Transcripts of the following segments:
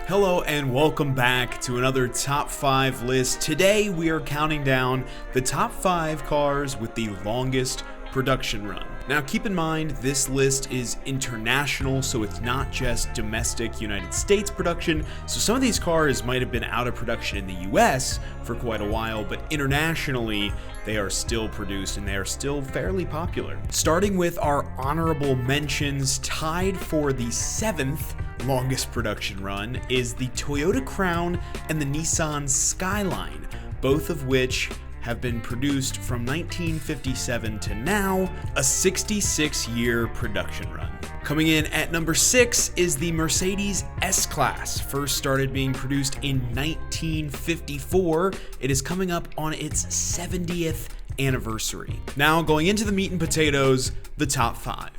Hello and welcome back to another top 5 list. Today we are counting down the top 5 cars with the longest production run. Now keep in mind this list is international, so it's not just domestic United States production. So some of these cars might have been out of production in the US for quite a while, but internationally they are still produced and they are still fairly popular. Starting with our honorable mentions, tied for the 7th longest production run is the Toyota Crown and the Nissan Skyline, both of which have been produced from 1957 to now, a 66-year production run. Coming in at number 6 is the Mercedes S-Class. First started being produced in 1954. It is coming up on its 70th anniversary. Now going into the meat and potatoes, the top 5.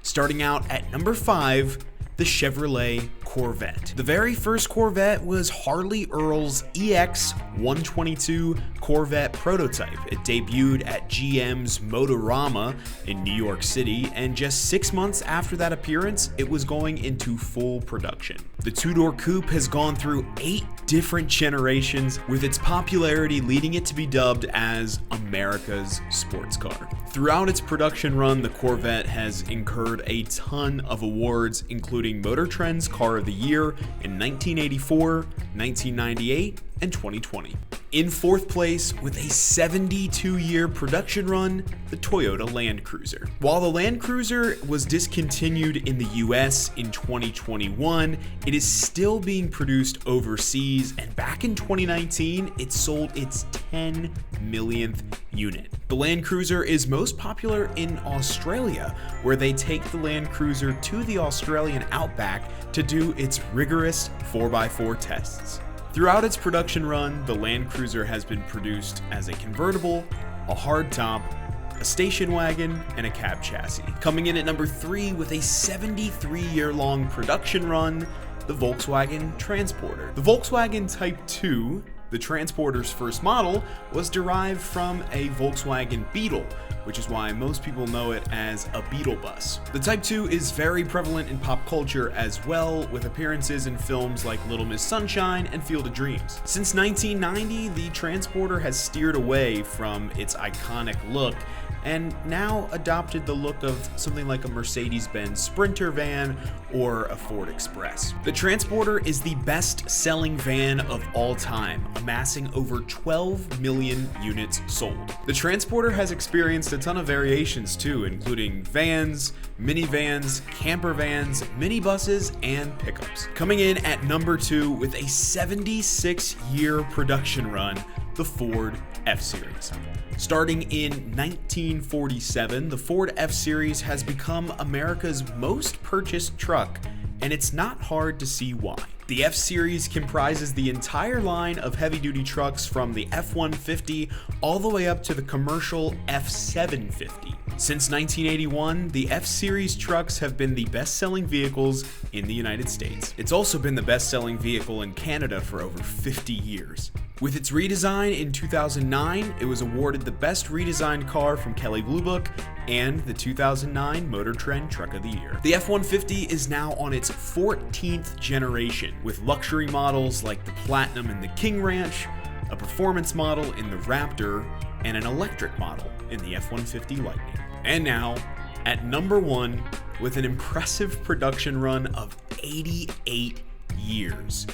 Starting out at number 5, the Chevrolet Corvette. The very first Corvette was Harley Earl's EX 122 Corvette prototype. It debuted at GM's Motorama in New York City, and just 6 months after that appearance, it was going into full production. The two-door coupe has gone through 8 different generations, with its popularity leading it to be dubbed as America's sports car. Throughout its production run, the Corvette has incurred a ton of awards, including Motor Trend's Car of the Year in 1984, 1998, and 2020. In 4th place, with a 72-year production run, the Toyota Land Cruiser. While the Land Cruiser was discontinued in the US in 2021, it is still being produced overseas, and back in 2019, it sold its 10 millionth unit. The Land Cruiser is most popular in Australia, where they take the Land Cruiser to the Australian outback to do its rigorous 4x4 tests. Throughout its production run, the Land Cruiser has been produced as a convertible, a hardtop, a station wagon, and a cab chassis. Coming in at number 3 with a 73-year-long production run, the Volkswagen Transporter. The Volkswagen Type 2, the Transporter's first model, was derived from a Volkswagen Beetle, which is why most people know it as a Beetle bus. The Type 2 is very prevalent in pop culture as well, with appearances in films like Little Miss Sunshine and Field of Dreams. Since 1990, the Transporter has steered away from its iconic look and now adopted the look of something like a Mercedes-Benz Sprinter van or a Ford Express. The Transporter is the best-selling van of all time, amassing over 12 million units sold. The Transporter has experienced a ton of variations too, including vans, minivans, camper vans, minibuses, and pickups. Coming in at number 2 with a 76-year production run, the Ford F-Series. Starting in 1947, the Ford F-Series has become America's most purchased truck, and it's not hard to see why. The F-Series comprises the entire line of heavy-duty trucks from the F-150 all the way up to the commercial F-750. Since 1981, the F-Series trucks have been the best-selling vehicles in the United States. It's also been the best-selling vehicle in Canada for over 50 years. With its redesign in 2009, it was awarded the Best Redesigned Car from Kelley Blue Book and the 2009 Motor Trend Truck of the Year. The F-150 is now on its 14th generation, with luxury models like the Platinum and the King Ranch, a performance model in the Raptor, and an electric model in the F-150 Lightning. And now, at number 1, with an impressive production run of 88 years,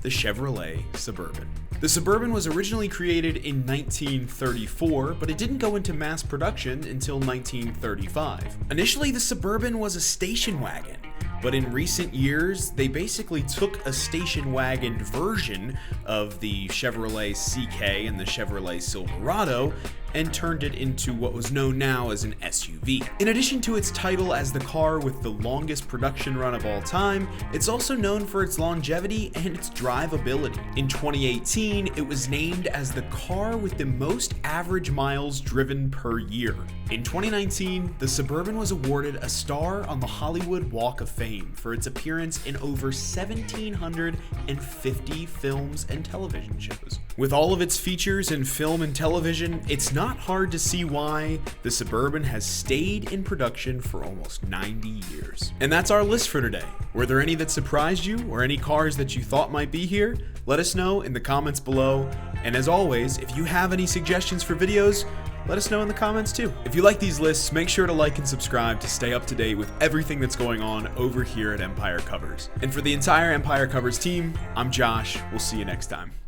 the Chevrolet Suburban. The Suburban was originally created in 1934, but it didn't go into mass production until 1935. Initially, the Suburban was a station wagon, but in recent years, they basically took a station wagon version of the Chevrolet CK and the Chevrolet Silverado and turned it into what was known now as an SUV. In addition to its title as the car with the longest production run of all time, it's also known for its longevity and its drivability. In 2018, it was named as the car with the most average miles driven per year. In 2019, the Suburban was awarded a star on the Hollywood Walk of Fame for its appearance in over 1,750 films and television shows. With all of its features in film and television, it's not hard to see why the Suburban has stayed in production for almost 90 years. And that's our list for today. Were there any that surprised you or any cars that you thought might be here? Let us know in the comments below. And as always, if you have any suggestions for videos, let us know in the comments too. If you like these lists, make sure to like and subscribe to stay up to date with everything that's going on over here at Empire Covers. And for the entire Empire Covers team, I'm Josh. We'll see you next time.